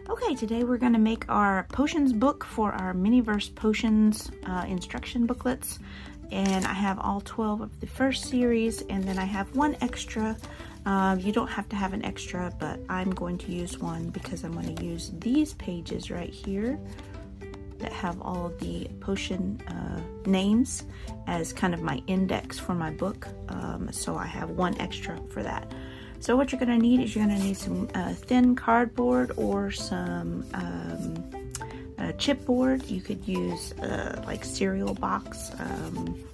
Okay, today we're going to make our potions book for our Miniverse Potions instruction booklets. And I have all 12 of the first series, and then I have one extra. You don't have to have an extra, but I'm going to use one because I'm going to use these pages right here that have all of the potion names as kind of my index for my book. So I have one extra for that. So what you're going to need is you're going to need some thin cardboard or some chipboard. You could use like cereal box,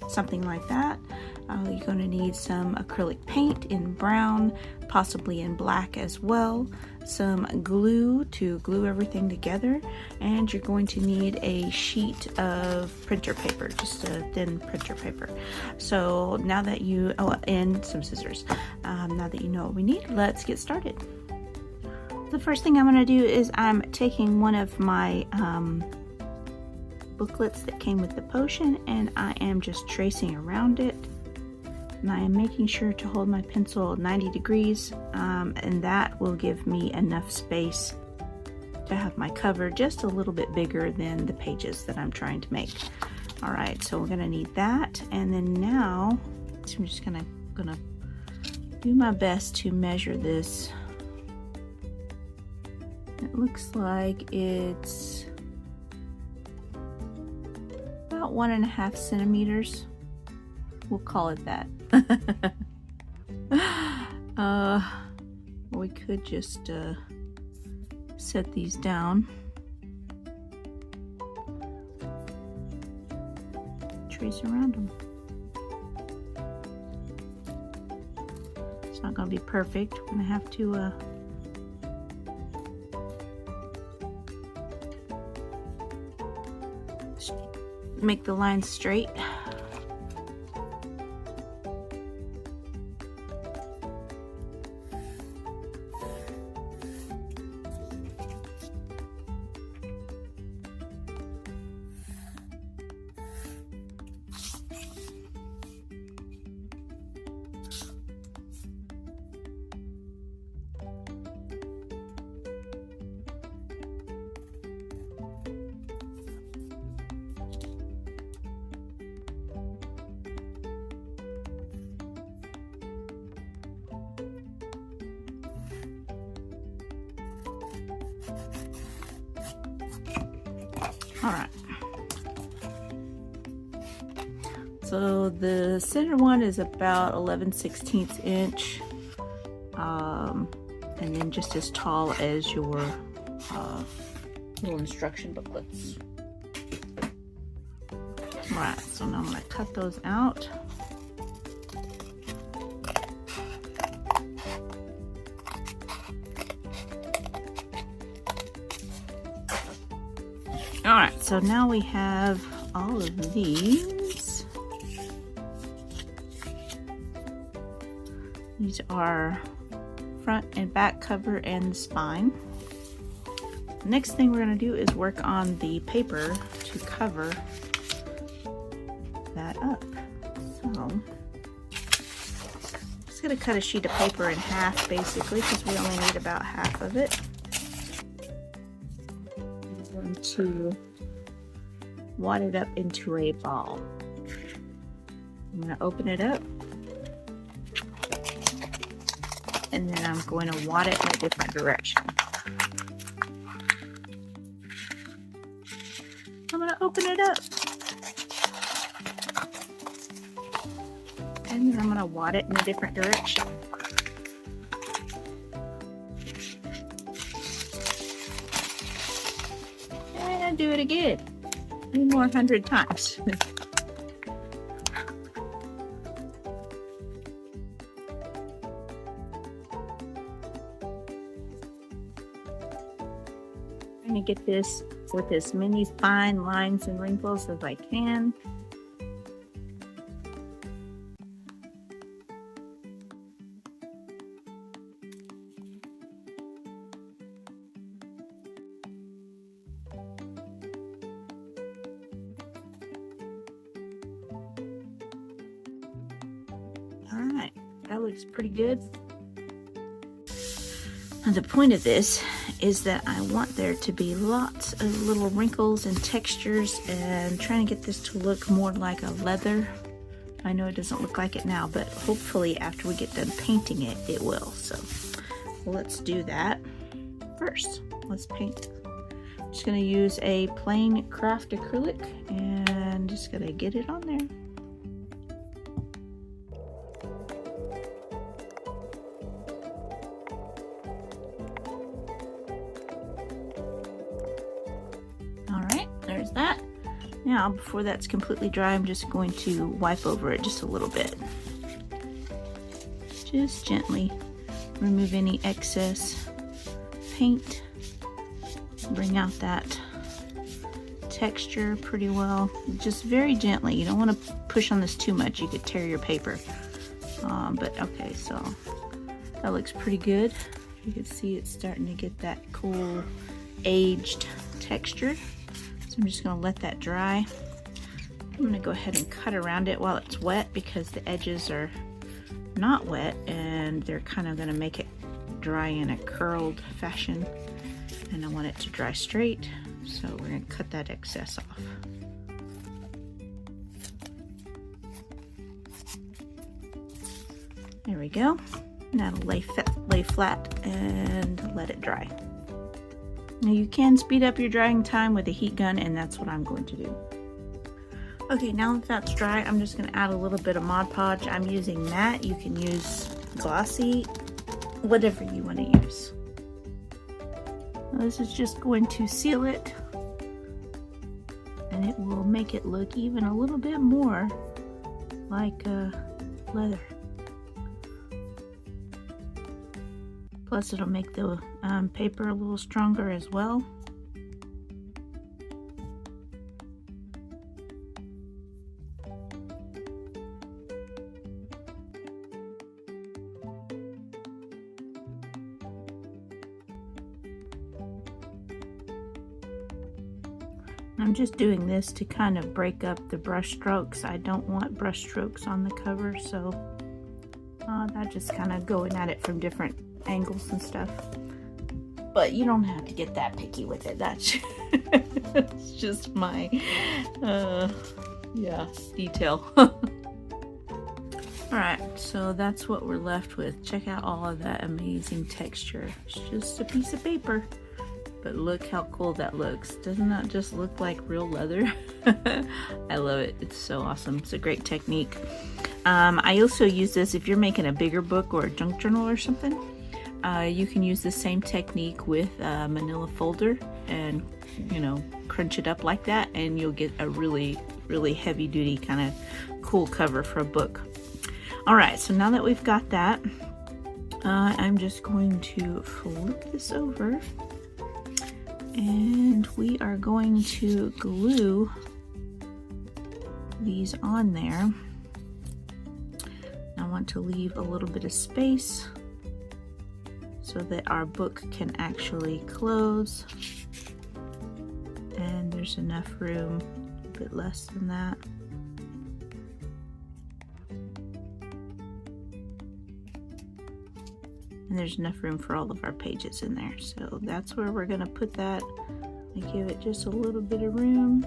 something like that. You're going to need some acrylic paint in brown, possibly in black as well, some glue to glue everything together, and you're going to need a sheet of printer paper, just a thin printer paper. So now that you, and some scissors. Now that you know what we need, let's get started. The first thing I'm going to do is I'm taking one of my booklets that came with the potion, and I am just tracing around it. And I am making sure to hold my pencil 90 degrees, and that will give me enough space to have my cover just a little bit bigger than the pages that I'm trying to make. All right, so we're gonna need that. And then now, so I'm just gonna do my best to measure this. It looks like it's about 1.5 centimeters. We'll call it that. We could just set these down. Trace around them. It's not going to be perfect. We're going to have to make the lines straight. All right, so the center one is about 11/16 inch, and then just as tall as your little instruction booklets. All right, so now I'm going to cut those out. All right, so now we have all of these. These are front and back cover and spine. Next thing we're going to do is work on the paper to cover that up. So I'm just going to cut a sheet of paper in half basically, because we only need about half of it. To wad it up into a ball. I'm going to open it up, and then I'm going to wad it in a different direction. I'm going to open it up, and then I'm going to wad it in a different direction. Do it again, 3 more 100 times. Trying to get this with as many fine lines and wrinkles as I can. All right, that looks pretty good. And the point of this is that I want there to be lots of little wrinkles and textures, and trying to get this to look more like a leather. I know it doesn't look like it now, but hopefully after we get done painting it, it will. So let's do that first. Let's paint. I'm just gonna use a plain craft acrylic and just gonna get it on there. There's that. Now, before that's completely dry, I'm just going to wipe over it just a little bit. Just gently remove any excess paint. Bring out that texture pretty well. Just very gently. You don't want to push on this too much. You could tear your paper. But okay, so that looks pretty good. You can see it's starting to get that cool aged texture. So I'm just going to let that dry. I'm going to go ahead and cut around it while it's wet, because the edges are not wet and they're kind of going to make it dry in a curled fashion, and I want it to dry straight, so we're going to cut that excess off. There we go. Now it'll lay flat and let it dry. Now you can speed up your drying time with a heat gun, and that's what I'm going to do. Okay, now that that's dry, I'm just going to add a little bit of Mod Podge. I'm using matte. You can use glossy, whatever you want to use. Now this is just going to seal it, and it will make it look even a little bit more like leather. Plus it'll make the paper a little stronger as well. I'm just doing this to kind of break up the brush strokes. I don't want brush strokes on the cover, so I'm just kind of going at it from different angles and stuff. But you don't have to get that picky with it. That's it's just my yeah, detail. Alright, so that's what we're left with. Check out all of that amazing texture. It's just a piece of paper, but look how cool that looks. Doesn't that just look like real leather? I love it. It's so awesome. It's a great technique. I also use this if you're making a bigger book or a junk journal or something. You can use the same technique with a manila folder and, you know, crunch it up like that, and you'll get a really, really heavy duty kind of cool cover for a book. Alright, so now that we've got that, I'm just going to flip this over, and we are going to glue these on there. I want to leave a little bit of space so that our book can actually close, and there's enough room, a bit less than that. And there's enough room for all of our pages in there, so that's where we're going to put that. I give it just a little bit of room,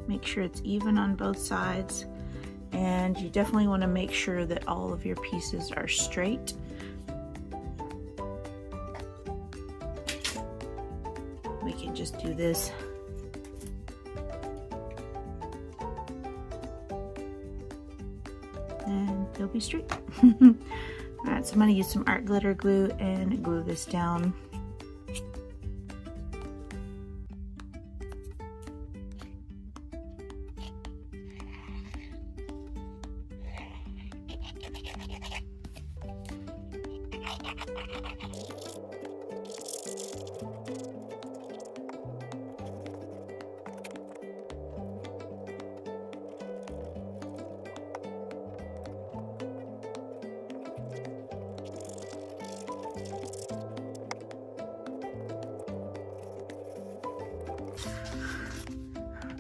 make sure it's even on both sides, and you definitely want to make sure that all of your pieces are straight. We can just do this. And they'll be straight. Alright, so I'm going to use some art glitter glue and glue this down.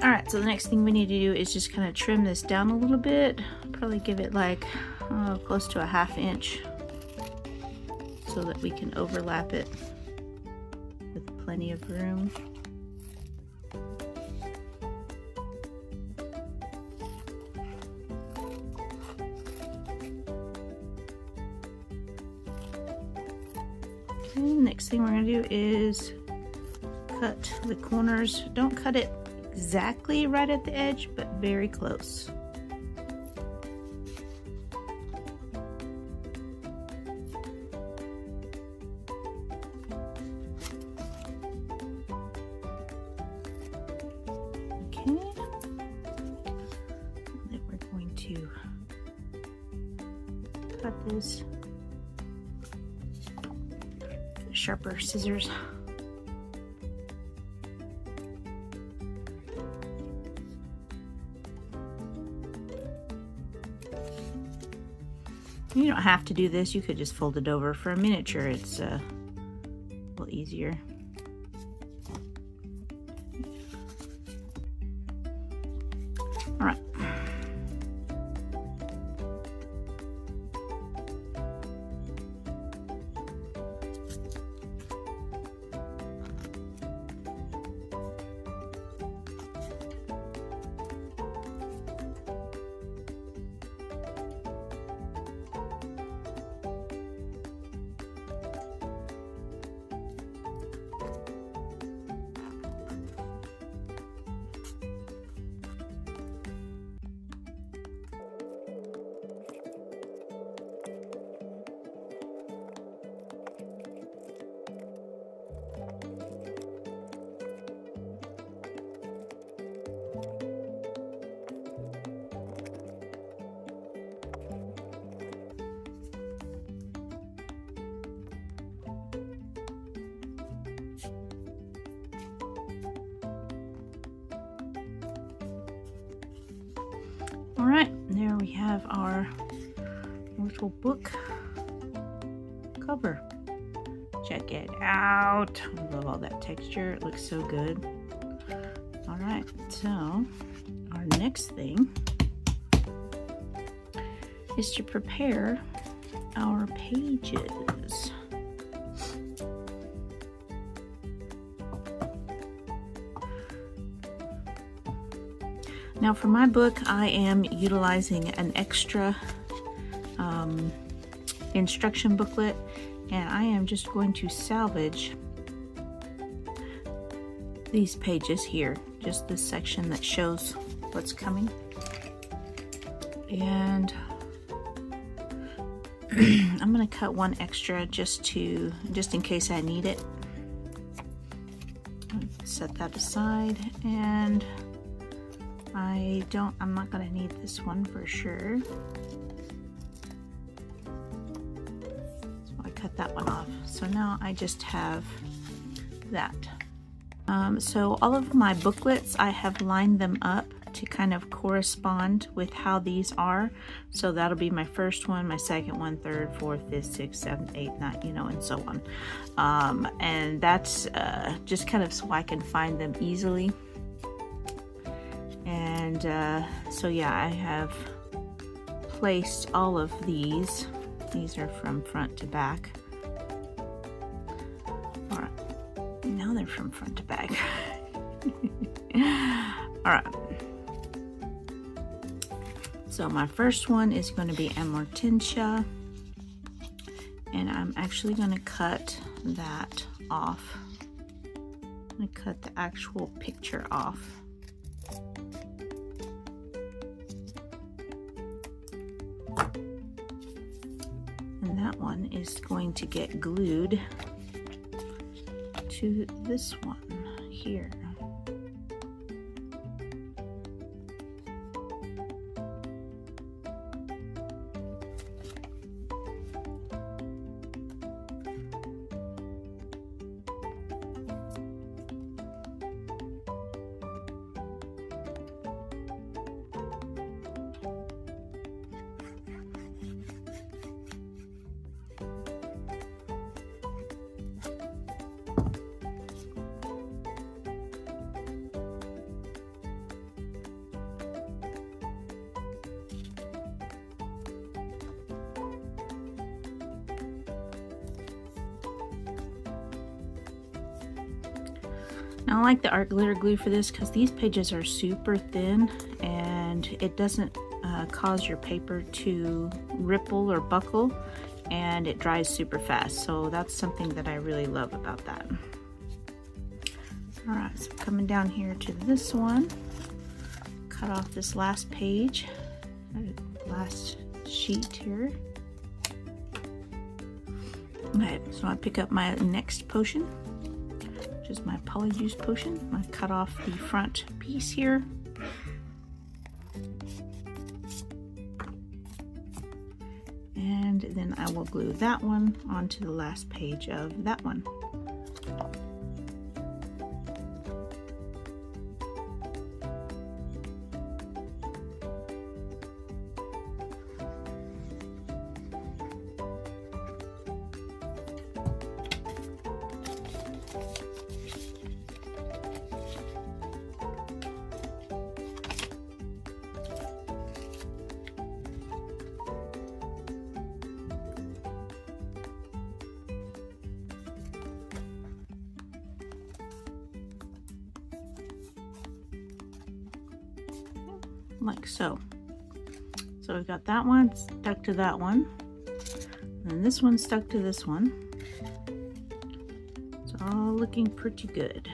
Alright, so the next thing we need to do is just kind of trim this down a little bit. Probably give it like close to a 1/2 inch. so that we can overlap it with plenty of room. Okay, next thing we're going to do is cut the corners. Don't cut it exactly right at the edge, but very close. Okay, then we're going to cut this with sharper scissors. You don't have to do this, you could just fold it over. For a miniature, it's a little easier. All right. All right, there we have our little book cover. Check it out. I love all that texture. It looks so good. All right, so our next thing is to prepare our pages. Now for my book, I am utilizing an extra instruction booklet, and I am just going to salvage these pages here, just this section that shows what's coming. And I'm going to cut one extra just in case I need it. Set that aside, and I'm not going to need this one for sure. So I cut that one off. So now I just have that. So all of my booklets, I have lined them up to kind of correspond with how these are. So that'll be my first one, my second one, third, fourth, fifth, sixth, seventh, eighth, ninth, you know, and so on. And that's just kind of so I can find them easily. And so yeah, I have placed all of these. These are from front to back. All right, now they're from front to back. All right. So my first one is going to be Amortentia, and I'm actually going to cut that off. I'm going to cut the actual picture off. And that one is going to get glued to this one here. Now I like the art glitter glue for this because these pages are super thin and it doesn't cause your paper to ripple or buckle, and it dries super fast. So that's something that I really love about that. All right, so coming down here to this one, cut off this last page, last sheet here. Okay, so I pick up my next potion, which is my Polyjuice potion. I cut off the front piece here. And then I will glue that one onto the last page of that one. Like so. So we've got that one stuck to that one, and then this one stuck to this one. It's all looking pretty good.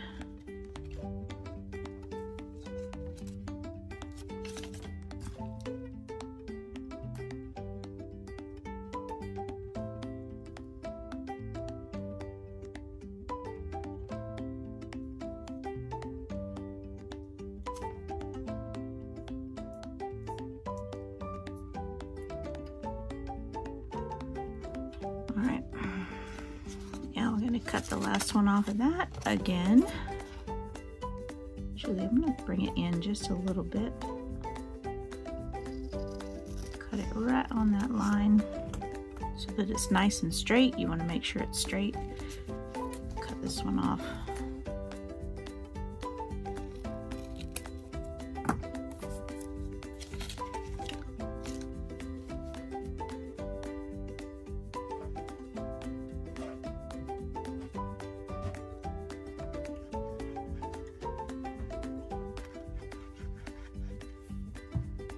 Alright, now we're going to cut the last one off of that again. Actually, I'm going to bring it in just a little bit. Cut it right on that line so that it's nice and straight. You want to make sure it's straight. Cut this one off.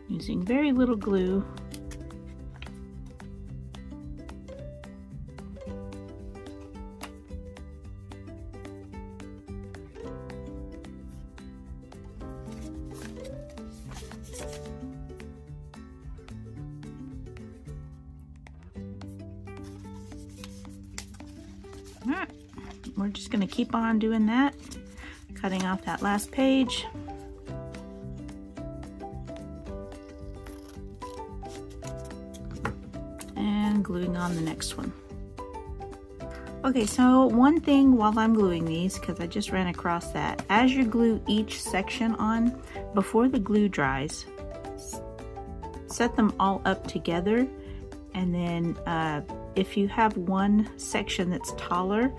Using very little glue. All right, we're just going to keep on doing that, cutting off that last page. Gluing on the next one. Okay, so one thing while I'm gluing these, because I just ran across that, as you glue each section on, before the glue dries, set them all up together, and then if you have one section that's taller,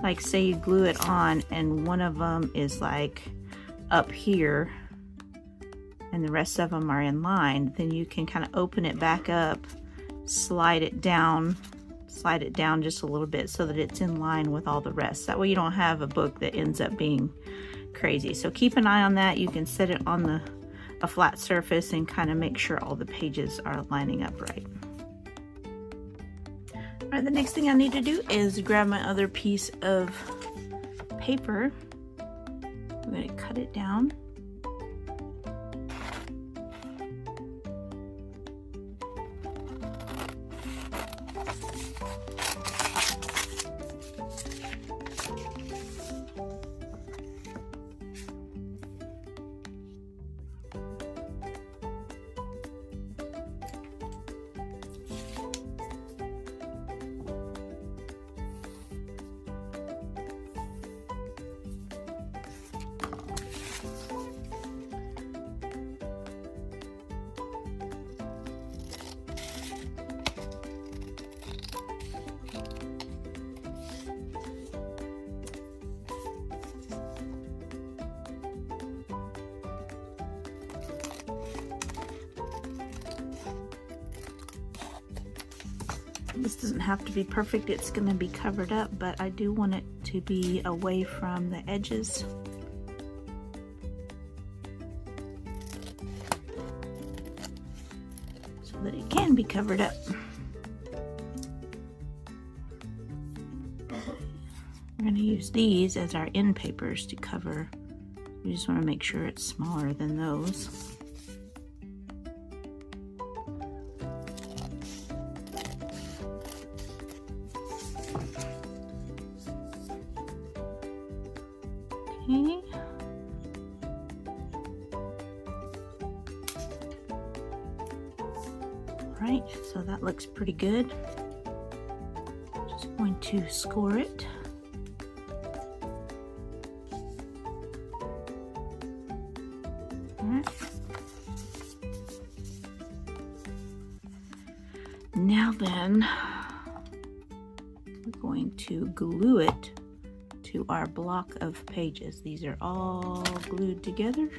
like say you glue it on and one of them is like up here and the rest of them are in line, then you can kind of open it back up, slide it down just a little bit so that it's in line with all the rest. That way you don't have a book that ends up being crazy. So keep an eye on that. You can set it on a flat surface and kind of make sure all the pages are lining up right. All right, the next thing I need to do is grab my other piece of paper. I'm going to cut it down. This doesn't have to be perfect, it's going to be covered up, but I do want it to be away from the edges. that it can be covered up. We're going to use these as our end papers to cover. We just want to make sure it's smaller than those. Okay. Alright, so that looks pretty good. Just going to score it. Alright. Now then, we're going to glue it to our block of pages. These are all glued together.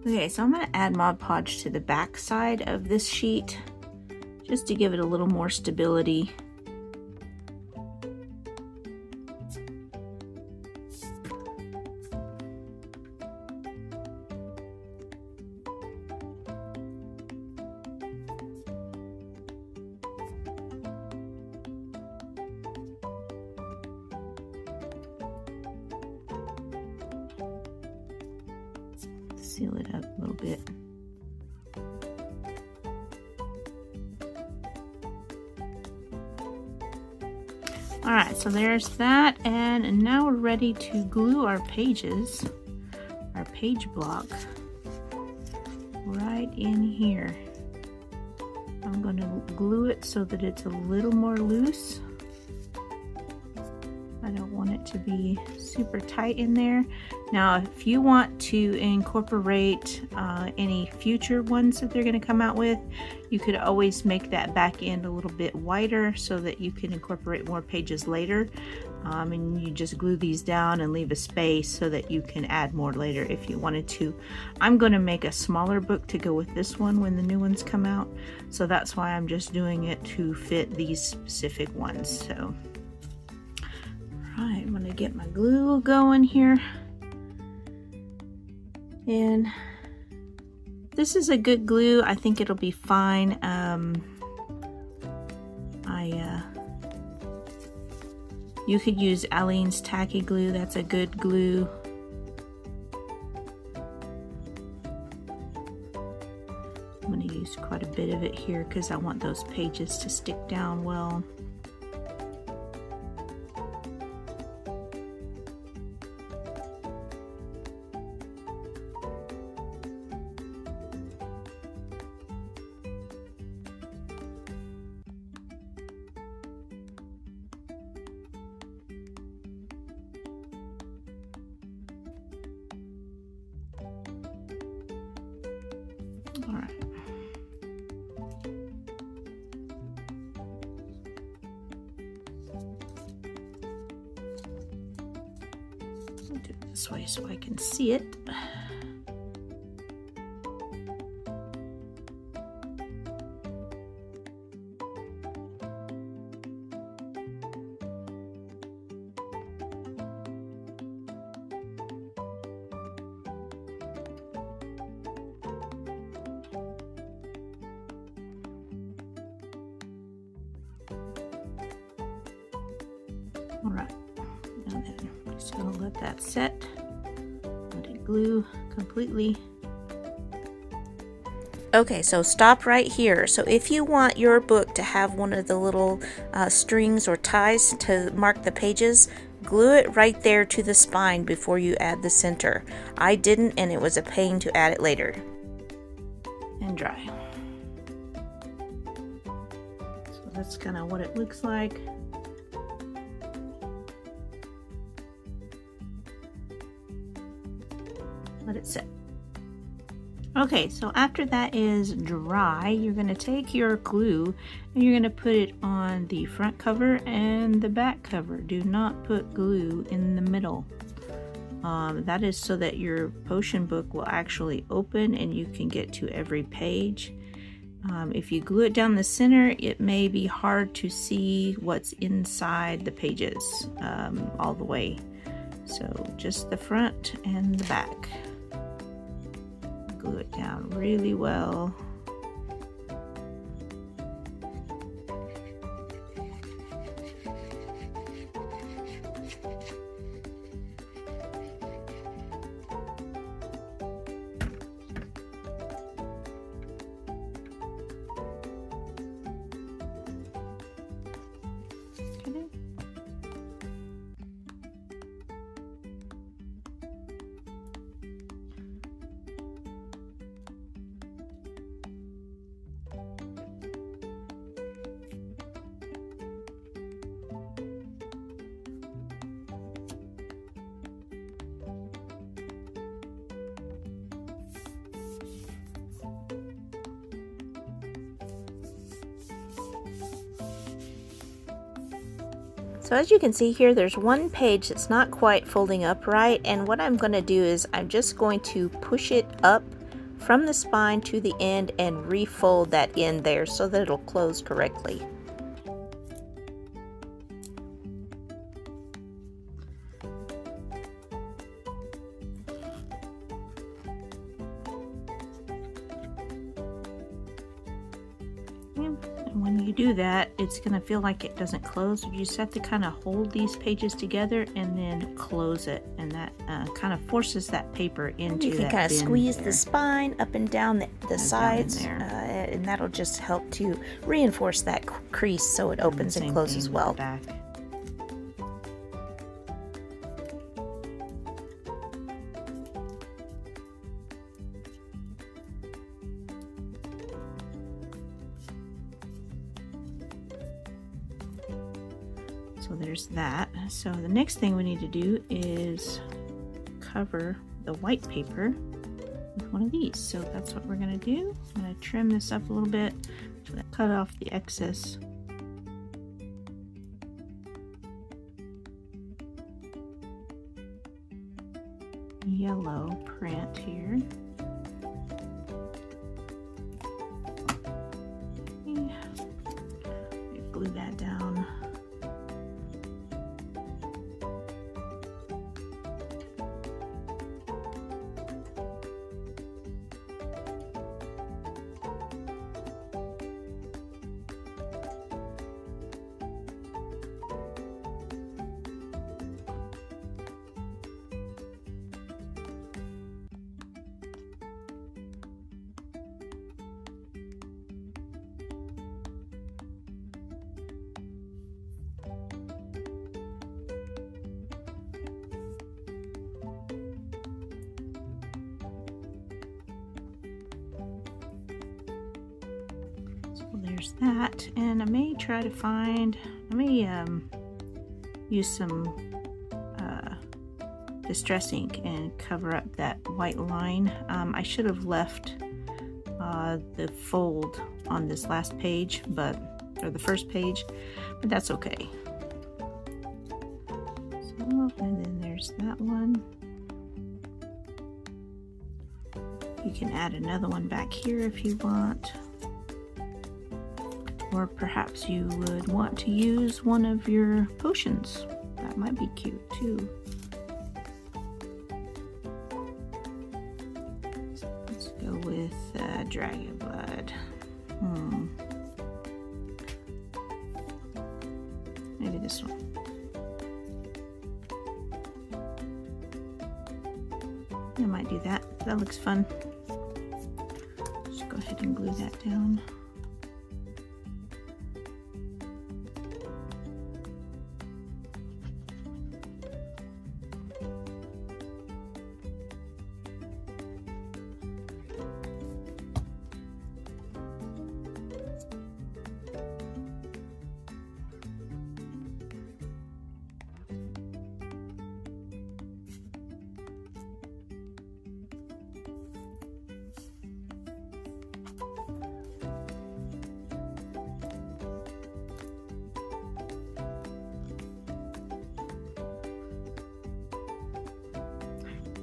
Okay, so I'm going to add Mod Podge to the back side of this sheet just to give it a little more stability. Seal it up a little bit. Alright, so there's that, and now we're ready to glue our pages, our page block, right in here. I'm going to glue it so that it's a little more loose. I don't want it to be super tight in there. Now, if you want to incorporate any future ones that they're going to come out with, you could always make that back end a little bit wider so that you can incorporate more pages later. And you just glue these down and leave a space so that you can add more later if you wanted to. I'm going to make a smaller book to go with this one when the new ones come out. So that's why I'm just doing it to fit these specific ones. So. Alright, I'm going to get my glue going here. And this is a good glue. I think it'll be fine. You could use Aleene's Tacky Glue. That's a good glue. I'm going to use quite a bit of it here because I want those pages to stick down well. All right. I'll do it this way so I can see it. All right, now then, I'm just gonna let that set, let it glue completely. Okay, so stop right here. So if you want your book to have one of the little strings or ties to mark the pages, glue it right there to the spine before you add the center. I didn't, and it was a pain to add it later. And dry. So that's kind of what it looks like. Let it sit. Okay, so after that is dry, you're going to take your glue and you're going to put it on the front cover and the back cover. Do not put glue in the middle. That is so that your potion book will actually open and you can get to every page. If you glue it down the center, it may be hard to see what's inside the pages all the way. So just the front and the back. glue it down really well. So as you can see here, there's one page that's not quite folding up right, and what I'm going to do is I'm just going to push it up from the spine to the end and refold that end there so that it'll close correctly. When you do that, it's going to feel like it doesn't close. You just have to kind of hold these pages together and then close it, and that kind of forces that paper into that. You can kind of squeeze there. the spine up and down the sides, and that'll just help to reinforce that crease so it opens and closes well. Back. So there's that. So the next thing we need to do is cover the white paper with one of these. So that's what we're going to do. I'm going to trim this up a little bit, cut off the excess. Yellow print here. Glue that down. There's that, and I may try to find, I may use some distress ink and cover up that white line. I should have left the fold on this last page, or the first page, but that's okay. So, and then there's that one. You can add another one back here if you want. Or perhaps you would want to use one of your potions. That might be cute too. So let's go with Dragon Blood. Maybe this one. I might do that. That looks fun. Just go ahead and glue that down.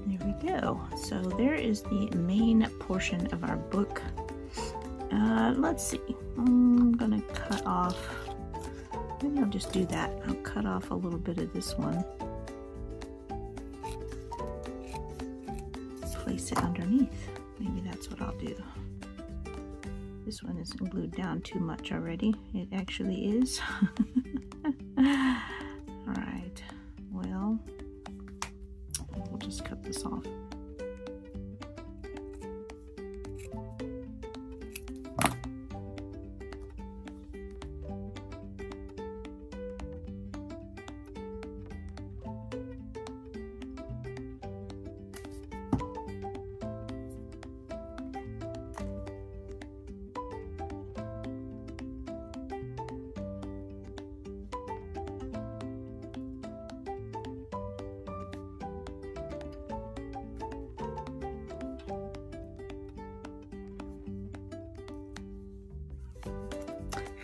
There we go. So there is the main portion of our book. Let's see. I'm gonna cut off. Maybe I'll just do that. I'll cut off a little bit of this one. Place it underneath. maybe that's what I'll do. This one isn't glued down too much already. It actually is. Alright, well, we'll just cut this off.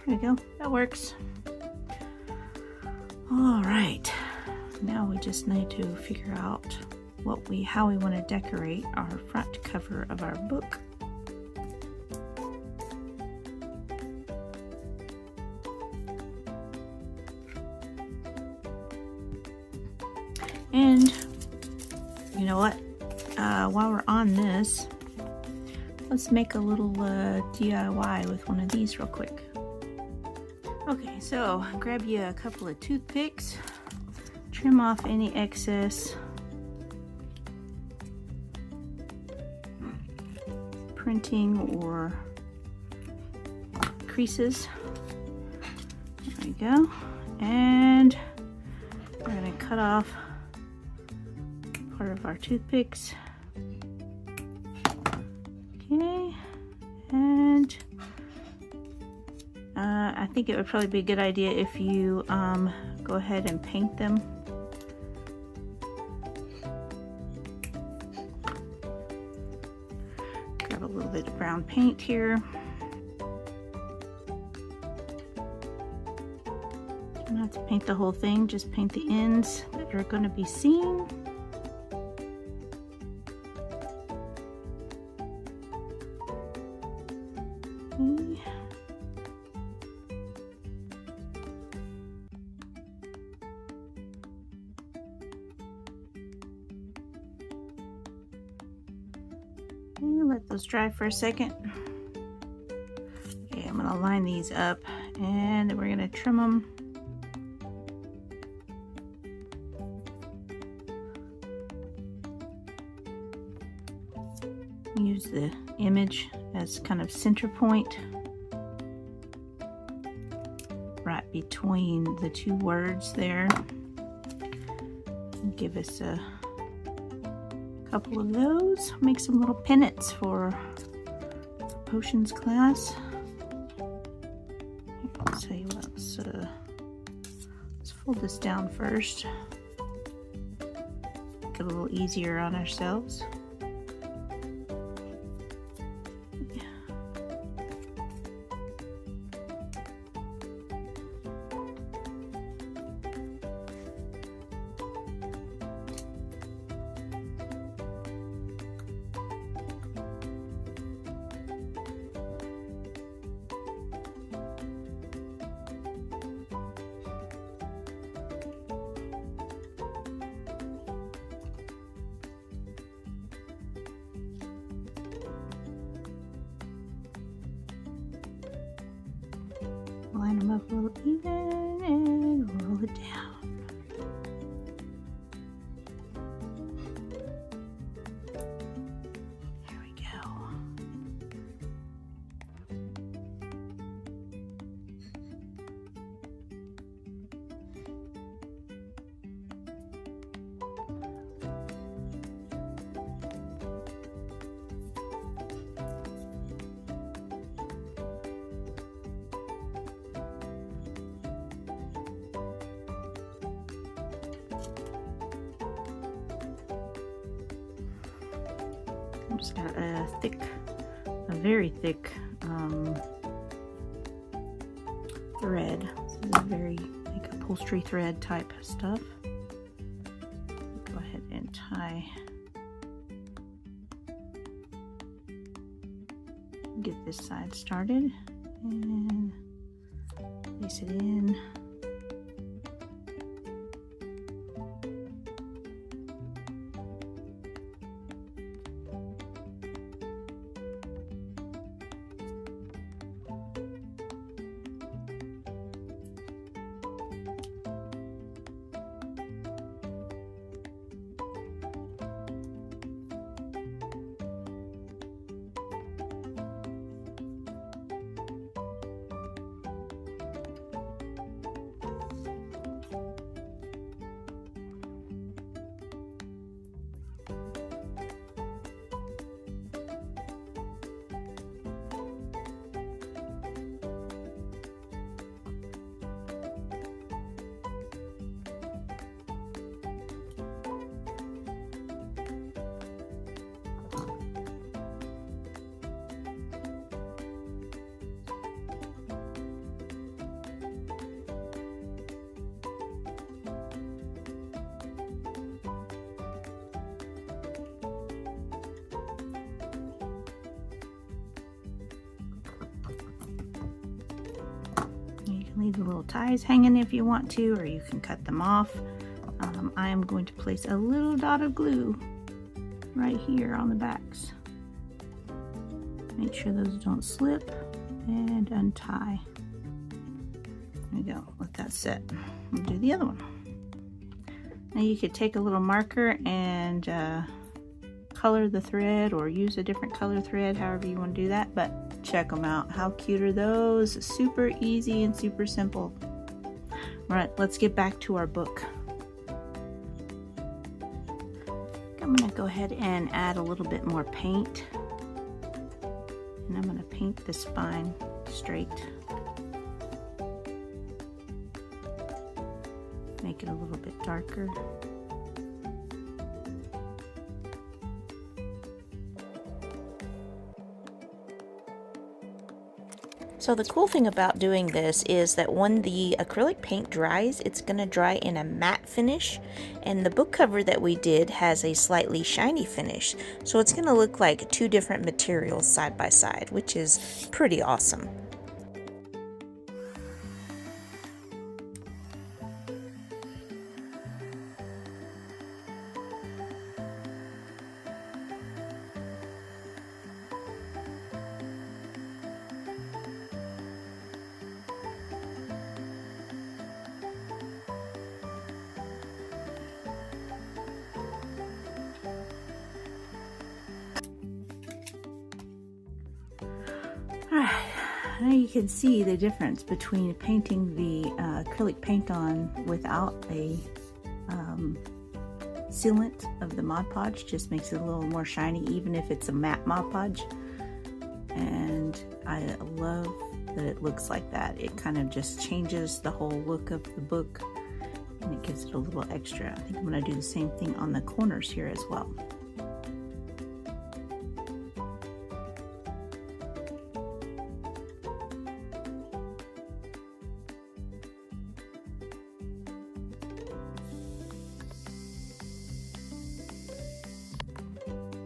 There we go, that works. All right, now we just need to figure out how we want to decorate our front cover of our book. And you know what? While we're on this, let's make a little DIY with one of these real quick. Okay, so grab you a couple of toothpicks, trim off any excess printing or creases. There we go. And we're going to cut off part of our toothpicks. Okay, and I think it would probably be a good idea if you go ahead and paint them. Grab a little bit of brown paint here. You don't have to paint the whole thing, just paint the ends that are going to be seen. Okay. Let those dry for a second. Okay, I'm going to line these up and we're going to trim them. Use the image as kind of center point right between the two words there. Give us a couple of those. Make some little pennants for potions class. I'll tell you what, let's fold this down first. Make it a little easier on ourselves. Line them up a little even and roll it down. There we go. I've just got a very thick thread. This is a very like upholstery thread type stuff. Go ahead and tie. Get this side started and place it in. leave the little ties hanging if you want to, or you can cut them off. I am going to place a little dot of glue right here on the backs. Make sure those don't slip, and untie. There we go, let that set. We'll do the other one. Now you could take a little marker and color the thread, or use a different color thread, however you want to do that, but check them out. How cute are those? Super easy and super simple. All right, let's get back to our book. I'm gonna go ahead and add a little bit more paint, and I'm gonna paint the spine straight. Make it a little bit darker. So the cool thing about doing this is that when the acrylic paint dries, it's going to dry in a matte finish, and the book cover that we did has a slightly shiny finish. So it's going to look like two different materials side by side, which is pretty awesome. Alright, now you can see the difference between painting the acrylic paint on without a sealant of the Mod Podge. Just makes it a little more shiny, even if it's a matte Mod Podge. And I love that it looks like that. It kind of just changes the whole look of the book, and it gives it a little extra. I think I'm going to do the same thing on the corners here as well.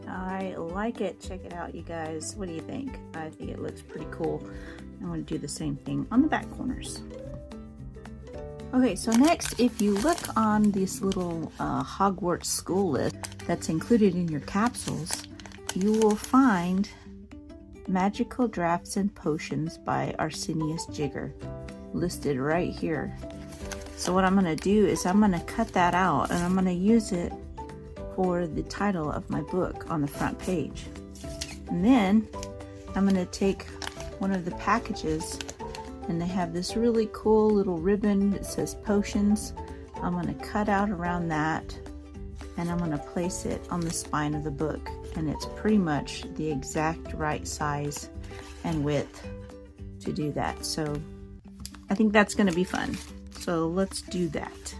I like it. Check it out, you guys. What do you think? I think it looks pretty cool. I'm going to do the same thing on the back corners. Okay, so next, if you look on this little Hogwarts school list that's included in your capsules, you will find Magical Drafts and Potions by Arsenius Jigger listed right here. So what I'm going to do is I'm going to cut that out, and I'm going to use it for the title of my book on the front page. And then I'm going to take one of the packages, and they have this really cool little ribbon that says Potions. I'm going to cut out around that, and I'm going to place it on the spine of the book, and it's pretty much the exact right size and width to do that. So I think that's going to be fun. So let's do that.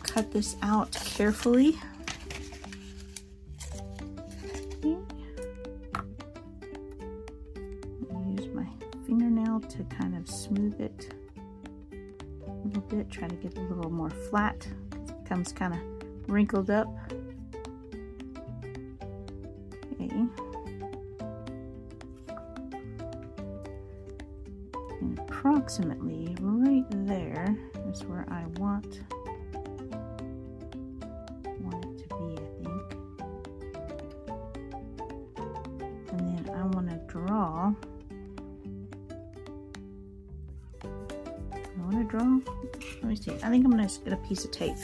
Cut this out carefully. Okay. Use my fingernail to kind of smooth it a little bit. Try to get it a little more flat. It comes kind of wrinkled up. Okay. And approximately right there is where I want it to be, I think. And then I want to draw. Let me see. I think I'm going to get a piece of tape.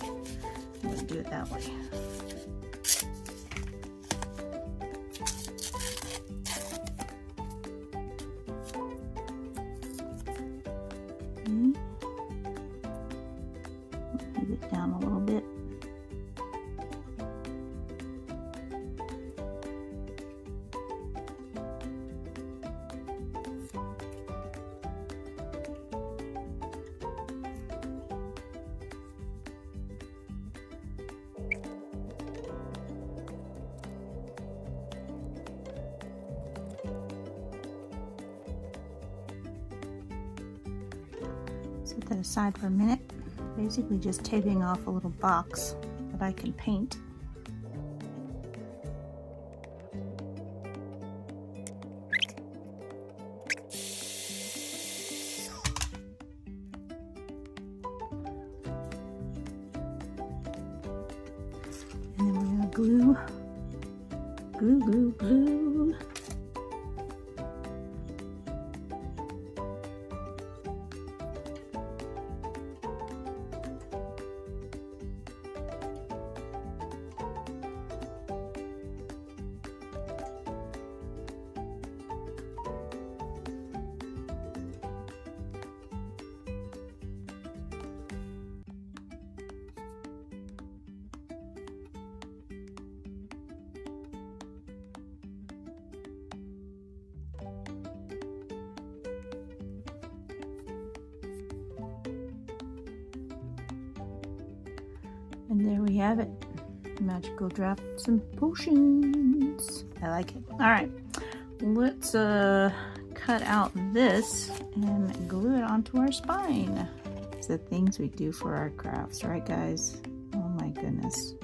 I'm going to do it that way. Move it down a little bit. Set that aside for a minute. Basically just taping off a little box that I can paint. glue. Glue, glue, glue. And there we have it. Magical drafts and potions. I like it. Alright, let's cut out this and glue it onto our spine. It's the things we do for our crafts, right guys? Oh my goodness.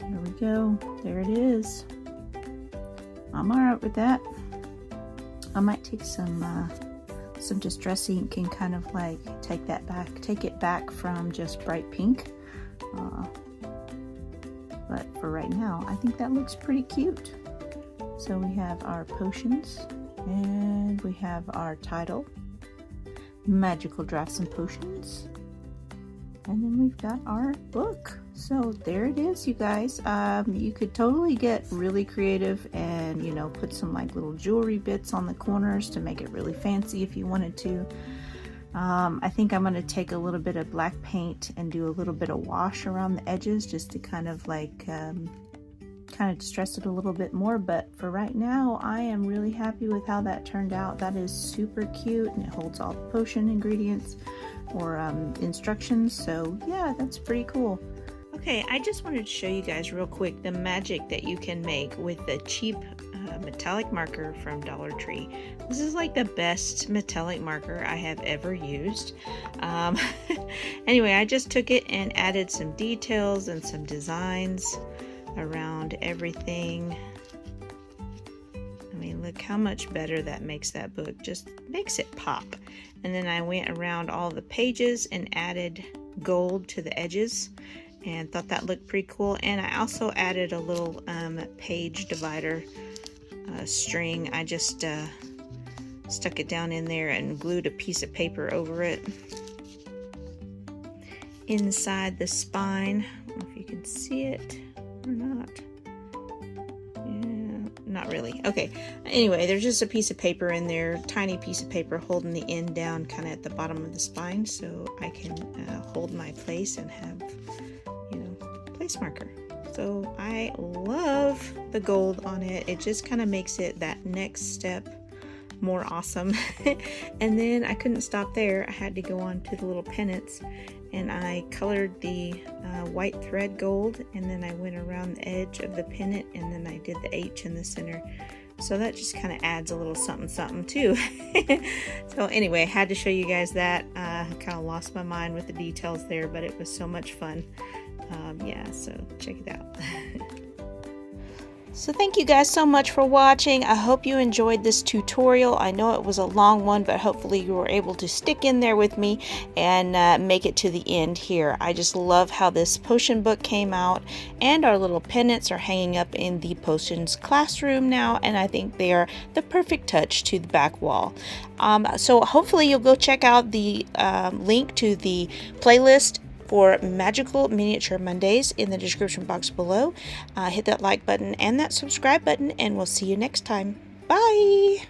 There we go. There it is. I'm alright with that. I might take some distress ink and kind of like take it back from just bright pink. But for right now, I think that looks pretty cute. So we have our potions and we have our title, Magical Drafts and Potions. And then we've got our book. So there it is, you guys. You could totally get really creative and, you know, put some like little jewelry bits on the corners to make it really fancy if you wanted to. I think I'm going to take a little bit of black paint and do a little bit of wash around the edges just to kind of like kind of distress it a little bit more. But for right now, I am really happy with how that turned out. That is super cute and it holds all the potion ingredients or instructions. So yeah, that's pretty cool. Okay, I just wanted to show you guys real quick the magic that you can make with the cheap metallic marker from Dollar Tree. This is like the best metallic marker I have ever used. Anyway, I just took it and added some details and some designs around everything. I mean, look how much better that makes that book. Just makes it pop. And then I went around all the pages and added gold to the edges and thought that looked pretty cool. And I also added a little page divider string. I just stuck it down in there and glued a piece of paper over it. Inside the spine, I don't know if you can see it or not. Yeah, not really. Okay, anyway, there's just a piece of paper in there, tiny piece of paper holding the end down kind of at the bottom of the spine so I can hold my place and have, you know, place marker. So I love the gold on it. It just kind of makes it that next step more awesome. And then I couldn't stop there. I had to go on to the little pennants and I colored the white thread gold, and then I went around the edge of the pennant and then I did the H in the center. So that just kind of adds a little something something too. So anyway, I had to show you guys that. I kind of lost my mind with the details there, but it was so much fun. Yeah, so check it out. So thank you guys so much for watching. I hope you enjoyed this tutorial. I know it was a long one, but hopefully you were able to stick in there with me and make it to the end here. I just love how this potion book came out, and our little pennants are hanging up in the potions classroom now, and I think they are the perfect touch to the back wall. So hopefully you'll go check out the link to the playlist for Magical Miniature Mondays in the description box below. Hit that like button and that subscribe button, and we'll see you next time. Bye!